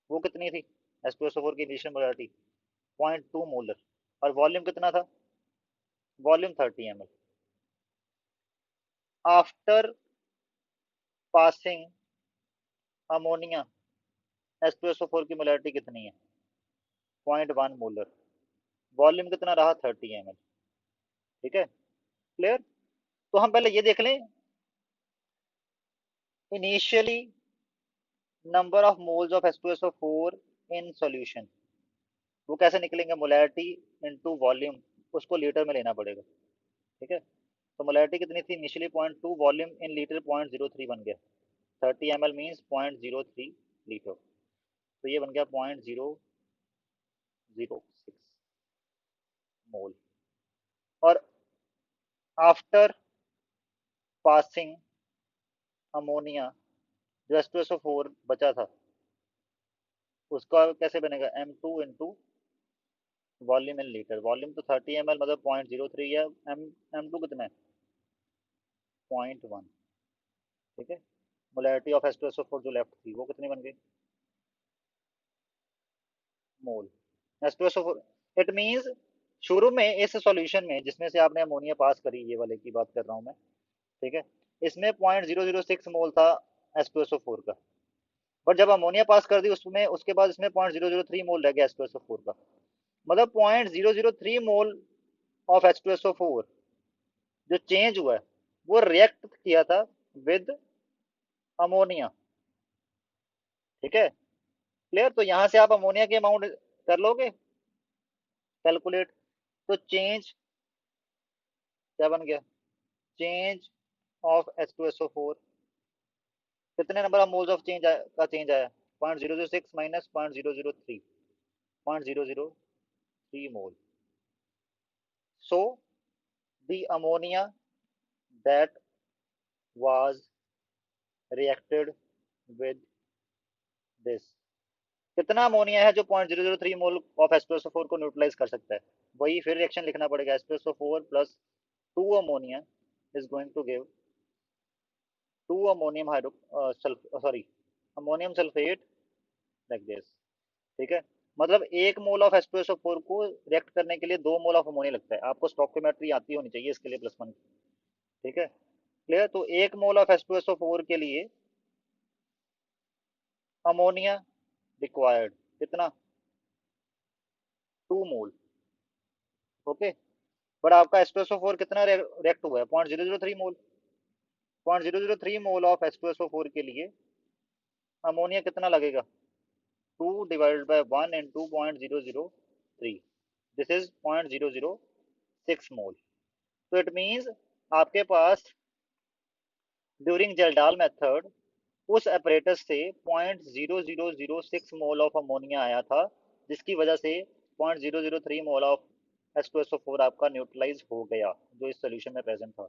वो कितनी थी? H2SO4 की इनिशियल मोलैरिटी 0.2 मोलर। और वॉल्यूम कितना था? Volume 30 ml। After passing ammonia, H2SO4 की मोलैरिटी कितनी है? 0.1 मोलर। वॉल्यूम कितना रहा? 30 ml। ठीक है, क्लियर। तो हम पहले ये देख लें, initially number of moles of H2SO4 in solution, वो कैसे निकलेंगे? मोलैरिटी इनटू वॉल्यूम, उसको लीटर में लेना पड़ेगा। ठीक है, तो मोलैरिटी कितनी थी इनिशियली? 0.2, वॉल्यूम इन लीटर 0.03 बन गया। 30 ml मीन्स 0.03 लीटर। तो ये बन गया 0.006 मोल। और आफ्टर पासिंग अमोनिया, जो H2SO4 बचा था, उसका कैसे बनेगा? M2 into volume in litre. Volume तो 30 ml मतलब 0.03 है। M2 कितना है? 0.1। ठीक है, मोलैरिटी ऑफ H2SO4 जो लेफ्ट थी वो कितनी बन गई? मोल। H2SO4, इट मींस शुरू में इस सॉल्यूशन में जिसमें से आपने अमोनिया पास करी, ये वाले की बात कर रहा हूँ मैं। ठीक है, इसमें 0.006 मोल था H2SO4 का। बट जब अमोनिया पास कर दी उसमें, उसके बाद इसमें 0.003 मोल रह गया H2SO4 का। मतलब 0.003 मोल ऑफ H2SO4 जो चेंज हुआ है, वो रिएक्ट किया था विद अमोनिया। ठीक है, क्लियर। तो यहां से आप अमोनिया के अमाउंट कर लोगे कैलकुलेट। तो चेंज क्या बन गया? चेंज ऑफ H2SO4, कितने number of moles of change का चेंज आया? 0.006 minus 0.003, 0.003 mole. So the ammonia that was reacted with this, कितना अमोनिया है जो 0.003 मोल ऑफ H2SO4 को न्यूट्रलाइज कर सकता है? वही फिर रिएक्शन लिखना पड़ेगा, H2SO4 plus 2 ammonia is going to give 2 ammonium hydro sorry ammonium sulphate like this. ठीक है, मतलब 1 मोल ऑफ H2SO4 को रिएक्ट करने के लिए 2 मोल ऑफ अमोनिया लगता है। आपको स्टोइकियोमेट्री आती होनी चाहिए इसके लिए, +1। ठीक है, क्लियर। तो 1 मोल ऑफ H2SO4 के लिए अमोनिया रिक्वायर्ड कितना? 2 मोल। ओके, बट आपका H2SO4 कितना रिएक्ट हुआ है? 0.003 मोल। 0.003 मोल ऑफ H2SO4 के लिए अमोनिया कितना लगेगा? 2 divided by 1 into 0.003, this is 0.006 मोल। तो इट मीन्स आपके पास ड्यूरिंग जेल्डाल मेथड उस अपरेटस से 0.0006 मोल ऑफ अमोनिया आया था, जिसकी वजह से 0.003 मोल ऑफ H2SO4 आपका न्यूट्रलाइज हो गया, जो इस सोल्यूशन में प्रेजेंट था।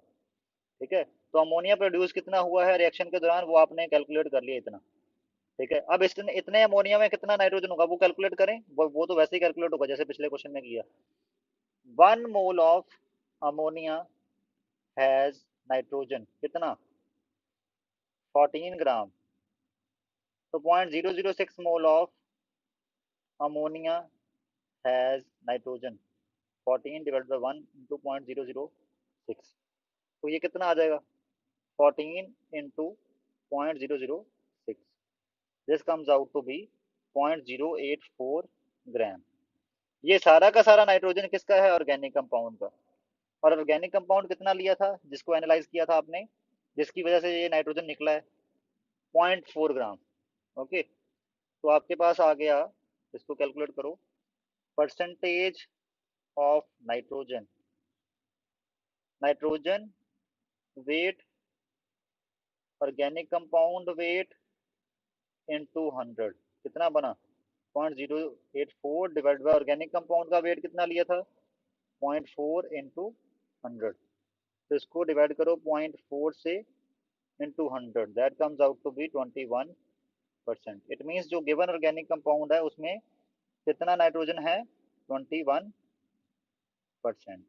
ठीक है, तो अमोनिया प्रोड्यूस कितना हुआ है रिएक्शन के दौरान, वो आपने कैलकुलेट कर लिया इतना। ठीक है, अब इतने इतने अमोनिया में कितना नाइट्रोजन होगा वो कैलकुलेट करें। वो तो वैसे ही कैलकुलेट होगा जैसे पिछले क्वेश्चन में किया। 1 mole of ammonia has nitrogen कितना? 14 ग्राम। तो 0.006 mole of ammonia has nitrogen 14 divide by 1 into 0.006, तो ये कितना आ जाएगा? 14 into 0.006, this comes out to be 0.084 gram. ये सारा का सारा नाइट्रोजन किसका है? ऑर्गेनिक कंपाउंड का। और ऑर्गेनिक कंपाउंड कितना लिया था जिसको एनालाइज किया था आपने, जिसकी वजह से ये नाइट्रोजन निकला है? 0.4 ग्राम। ओके, तो आपके पास आ गया, इसको कैलकुलेट करो, percentage of nitrogen, nitrogen weight, organic compound weight into 100, कितना बना? 0.084 डिवाइड बाय ऑर्गेनिक कंपाउंड का वेट कितना लिया था? 0.4 इंटू 100। तो इसको डिवाइड करो 0.4 से into 100, that comes out to be 21%। It means जो गिवन ऑर्गेनिक कंपाउंड है उसमें कितना नाइट्रोजन है? 21%।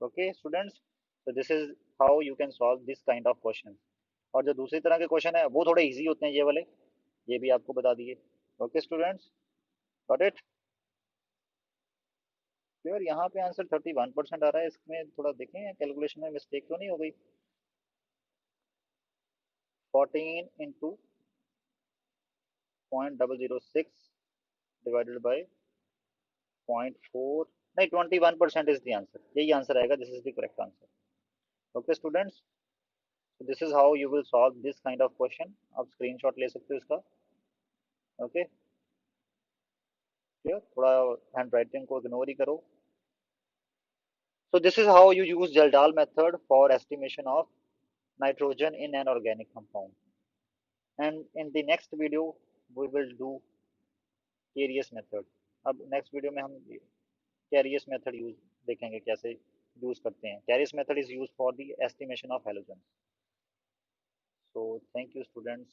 ओके स्टूडेंट्स, तो this is how you can solve this kind of question. और जो दूसरी तरह के क्वेश्चन है वो थोड़े इजी होते हैं, ये वाले, ये भी आपको बता दिए। Okay students, got it? यार यहाँ पे आंसर 31% आ रहा है, इसमें थोड़ा देखें कैलकुलेशन में मिस्टेक तो नहीं हो गई? 14 इंटू 0.006 डिवाइडेड बाई 0.4, नहीं 21% इज द आंसर, यही आंसर आएगा, this is the correct answer. Okay students, this is how you will solve this kind of question. आप स्क्रीनशॉट ले सकते हो इसका। Okay, clear? थोड़ा हैंड राइटिंग को इग्नोर ही करो। So this is how you use Jaldal method for estimation of nitrogen in an organic compound. And in the next video, we will do Carius method. अब next video में हम Carius method use देखेंगे, कैसे use करते हैं। Carius method is used for the estimation of halogens. So thank you students.